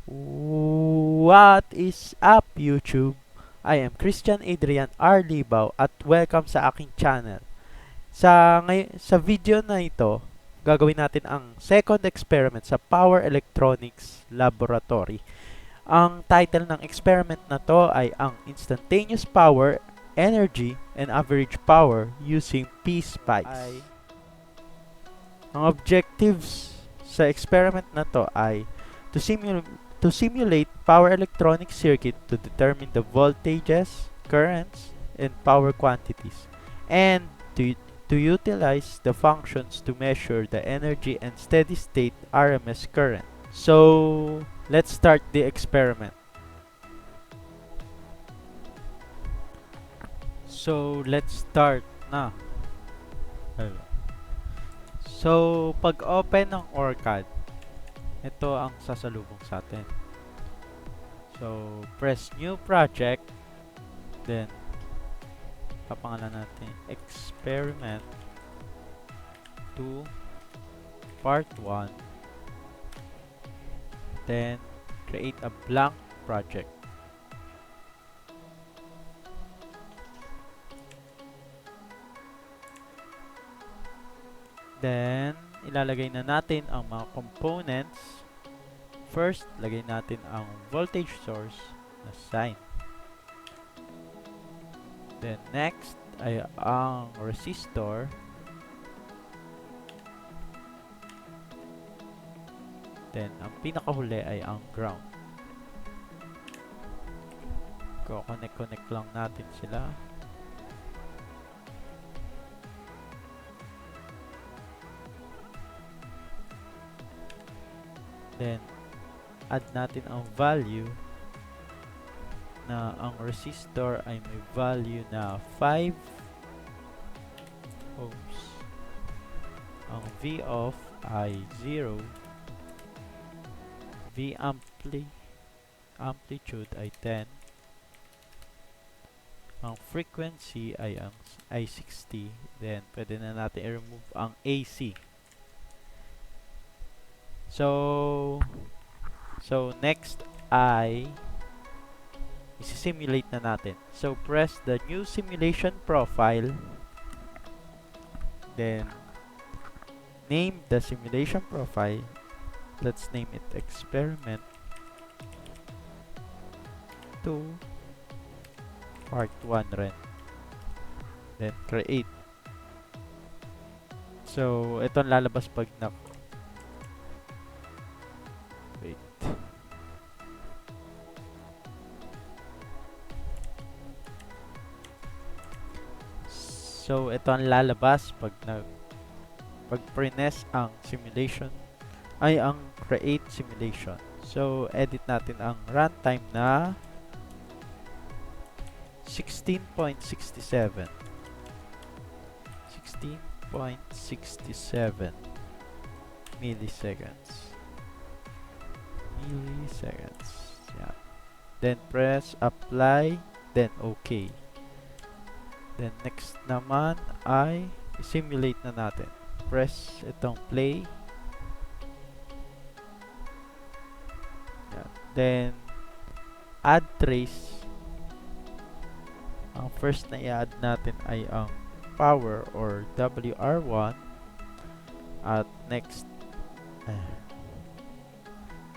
What is up, YouTube? I am Christian Adrian R.Libao at welcome sa aking channel. Sa video na ito, gagawin natin ang second experiment sa Power Electronics Laboratory. Ang title ng experiment na to ay ang Instantaneous Power, Energy, and Average Power using P-Spikes. Ang objectives sa experiment na to ay to simulate power electronic circuit to determine the voltages, currents, and power quantities, and to utilize the functions to measure the energy and steady state RMS current. So, let's start the experiment. So, let's start na. So, pag open ng ORCAD, ito ang sasalubong sa atin. So, press new project, then papangalan natin Experiment 2 Part 1, then create a blank project. Then, ilalagay na natin ang mga components. First, lagay natin ang voltage source na sign. Then, next ay ang resistor. Then, ang pinakahuli ay ang ground. Connect lang natin sila. Then, add natin ang value na ang resistor ay may value na 5 ohms. Ang V off ay 0. V amplitude ay 10. Ang frequency ay 60. Then, pwede na natin i-remove ang AC. So next ay isi-simulate na natin. So press the new simulation profile, then name the simulation profile. Let's name it Experiment 2 Part 1 rin. Then create. So ito ang lalabas pag wait. So ito ang lalabas pag prines ang simulation ay ang create simulation. So edit natin ang runtime na 16.67 milliseconds. Yeah. Then press apply, then okay. Then next naman ay simulate na natin. Press itong play. Yeah. Then add trace. Ang first na i-add natin ay ang power or WR1 at next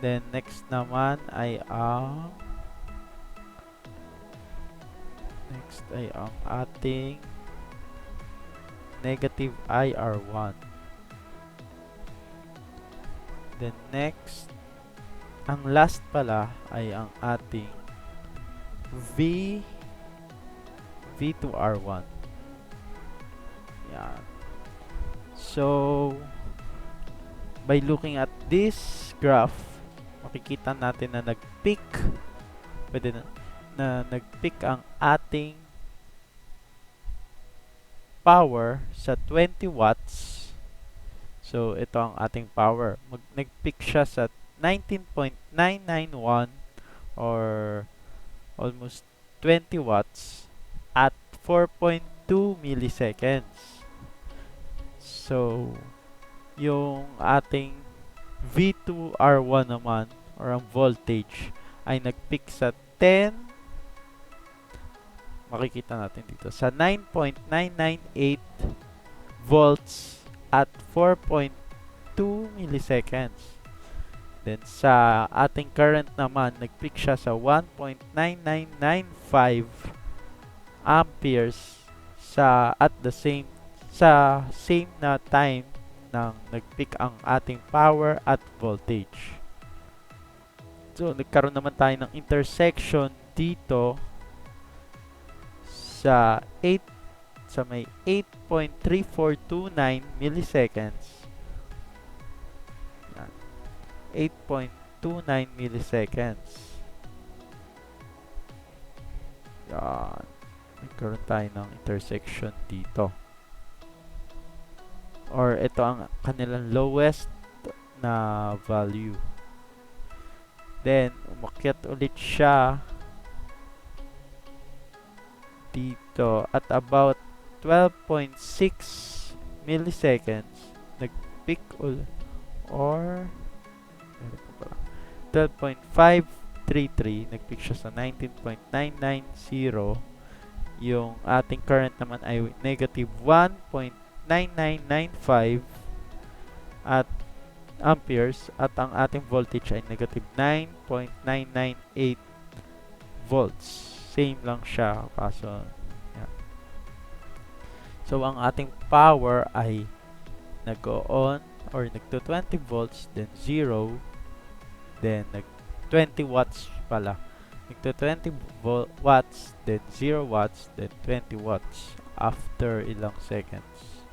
then next naman ay ang ating negative IR1. Then next, ang last pala ay ang ating V2R1. Yan. So by looking at this graph, makikita natin na nag-peak nag-peak ang ating power sa 20 watts. So ito ang ating power. Nag-peak siya sa 19.991 or almost 20 watts at 4.2 milliseconds. So yung ating V2R1 naman or ang voltage ay nag-peak sa 10, makikita natin dito, sa 9.998 volts at 4.2 milliseconds. Then sa ating current naman, nag-peak siya sa 1.9995 amperes sa same na time nang nag-peak ang ating power at voltage. So, nagkaroon naman tayo ng intersection dito sa may 8.3429 milliseconds. Yan. 8.29 milliseconds. Yan. Nagkaroon tayo ng intersection dito. Or ito ang kanilang lowest na value. Then, umakyat ulit siya dito at about 12.6 milliseconds. Nag-peak or 12.533. Nag-peak siya sa 19.990. Yung ating current naman ay negative 1.9995 at amperes at ang ating voltage ay negative 9.998 volts. Same lang siya kaso yan. So ang ating power ay nag-on or nagto 20 volts then 0 then nag 20 watts pala. Nagto 20 watts then 0 watts then 20 watts after ilang seconds.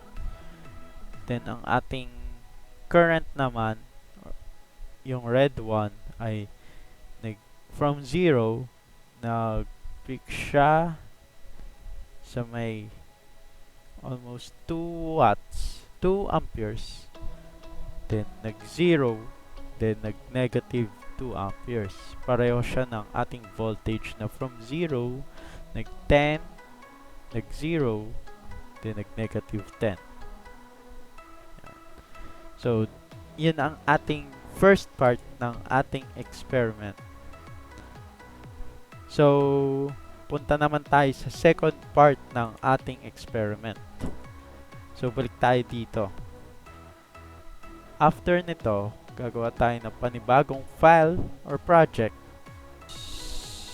Then ang ating current naman, yung red one, ay from 0, nag-peak siya sa may almost 2 watts, 2 amperes. Then, nag-0, then nag-negative 2 amperes. Pareho siya ng ating voltage na from 0, nag-10, nag-0, then nag-negative 10. So, yun ang ating first part ng ating experiment. So, punta naman tayo sa second part ng ating experiment. So, balik tayo dito. After nito, gagawa tayo ng panibagong file or project.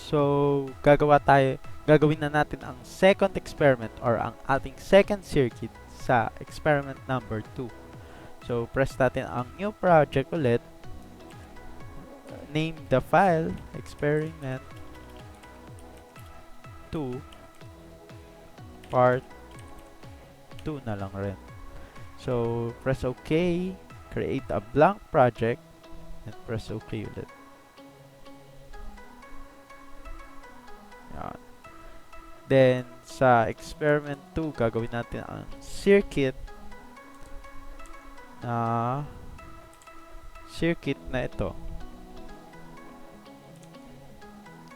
So, gagawin na natin ang second experiment or ang ating second circuit sa experiment number 2. So, press natin ang new project ulit. Name the file, experiment 2 part 2 na lang rin. So, press OK, create a blank project, and press OK ulit. Yan. Then, sa experiment 2, gagawin natin ang circuit na ito.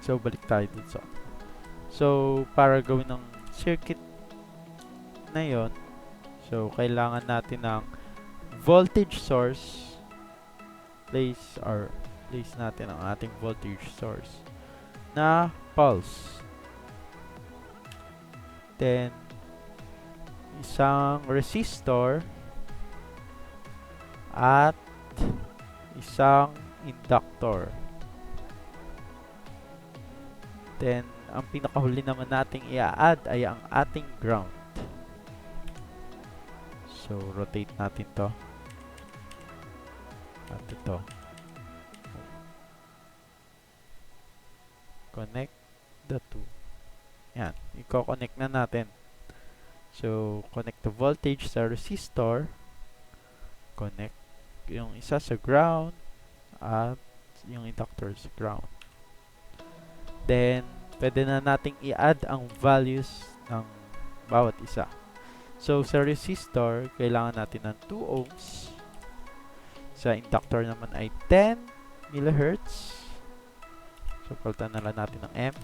So, balik tayo dun sa. So, para gawin ng circuit na yon, so, kailangan natin ng voltage source. Place natin ang ating voltage source na pulse. Then, isang resistor at isang inductor. Then, ang pinakahuli naman nating i-add ay ang ating ground. So, rotate natin to. At ito. Connect the two. Yan. I-connect na natin. So, connect the voltage sa resistor. Connect yung isa sa ground at yung inductor sa ground. Then, pwede na nating i-add ang values ng bawat isa. So, sa resistor, kailangan natin ng 2 ohms. Sa inductor naman ay 10 millihertz. So, palitan na lang natin ng M.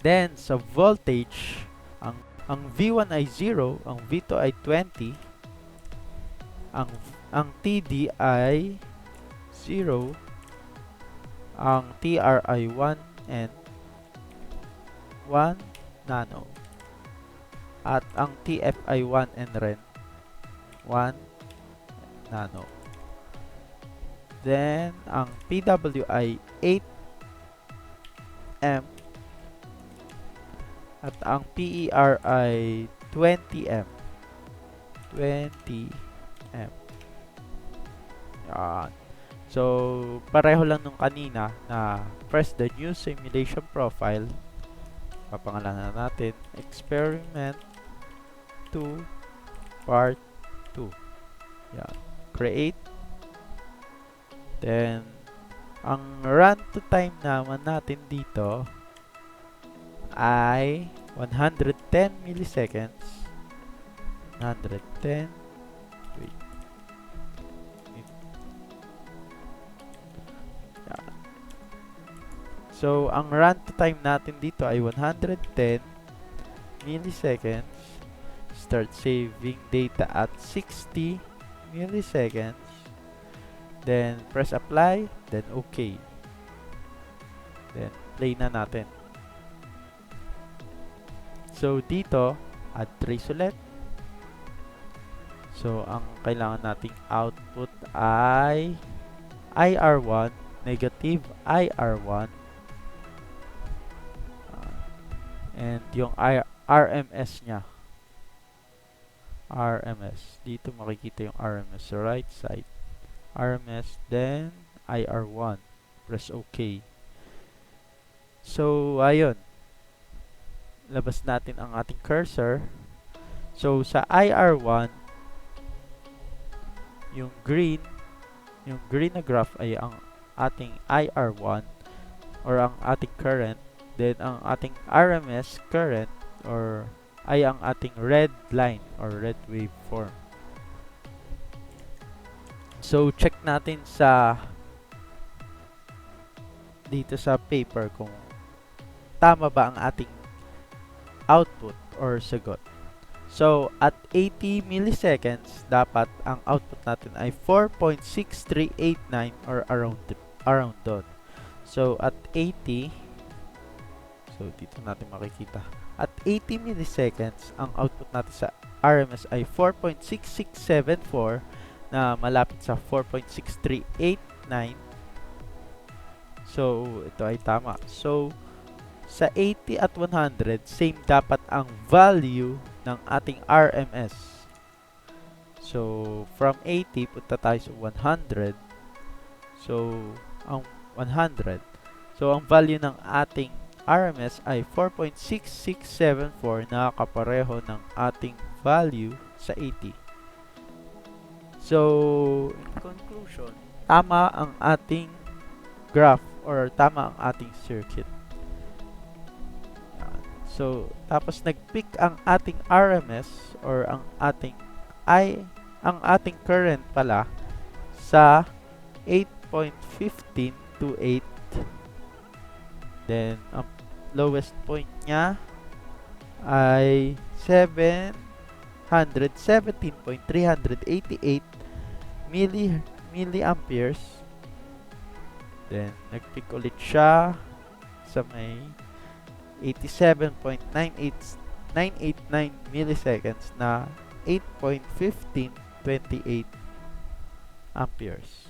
Then, sa voltage, ang V1 ay 0, ang V2 ay 20, ang TD ay 0, ang TRI 1 and 1 nano. At ang TFI 1 and rin 1 nano. Then, ang PWI 8M at ang PERI 20M. 20M. Yan. So, pareho lang nung kanina na press the new simulation profile. Papangalanan natin Exp.2 Part 2. Yan. Create. Then, ang run to time naman natin dito ay 110 milliseconds. 110. Wait. Yan. So, ang run to time natin dito ay 110 milliseconds. Start saving data at 60 milliseconds. Then, press apply. Then, okay. Then, play na natin. So, dito, add trace ulit. So, ang kailangan nating output ay IR1, negative IR1. And yung RMS nya. RMS. Dito makikita yung RMS sa right side. RMS, then IR1. Press OK. So, ayun. Labas natin ang ating cursor. So, sa IR1, yung green na graph ay ang ating IR1 or ang ating current. Then, ang ating RMS current or ay ang ating red line or red waveform. So, check natin dito sa paper kung tama ba ang ating output or sagot. So, at 80 milliseconds, dapat ang output natin ay 4.6389 or around doon. So, at 80, so dito natin makikita. At 80 milliseconds, ang output natin sa RMS ay 4.6674 na malapit sa 4.6389. So, ito ay tama. So, sa 80 at 100, same dapat ang value ng ating RMS. So, from 80, punta tayo sa 100. So, ang 100. So, ang value ng ating RMS ay 4.6674 na kapareho ng ating value sa 80. So, in conclusion, tama ang ating graph or tama ang ating circuit. So, tapos nag-pick ang ating RMS or ang ating current pala sa 8.15 to 8. Then, ang lowest point niya ay 717.388 milliamperes. Then, nag-pick ulit siya sa may 87.98989 milliseconds na 8.1528 amperes.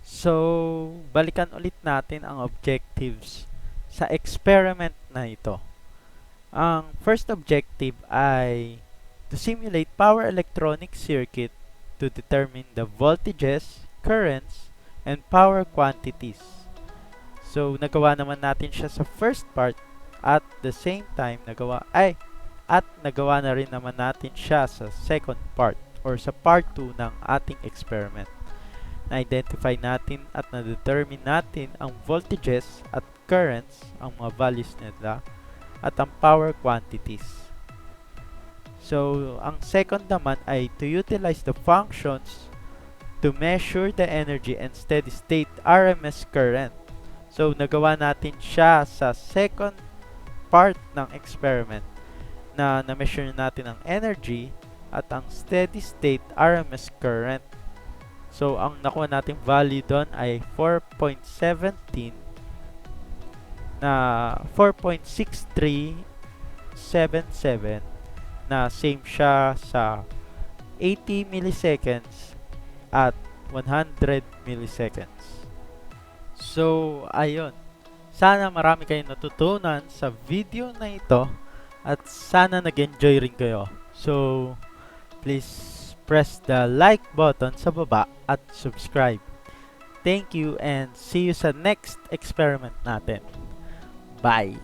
So, balikan ulit natin ang objectives sa experiment na ito. Ang first objective ay to simulate power electronic circuit to determine the voltages, currents, and power quantities. So, nagawa naman natin siya sa first part at the same time nagawa na rin naman natin siya sa second part or sa part 2 ng ating experiment. Na-identify natin at na-determine natin ang voltages at currents, ang mga values nila, at ang power quantities. So, ang second naman ay to utilize the functions to measure the energy and steady state RMS current. So, nagawa natin siya sa second part ng experiment na na-measure natin ang energy at ang steady state RMS current. So, ang nakuha nating value doon ay 4.17 na 4.6377 na same siya sa 80 milliseconds at 100 milliseconds. So, ayun. Sana marami kayong natutunan sa video na ito at sana nag-enjoy rin kayo. So, please press the like button sa baba at subscribe. Thank you and see you sa next experiment natin. Bye!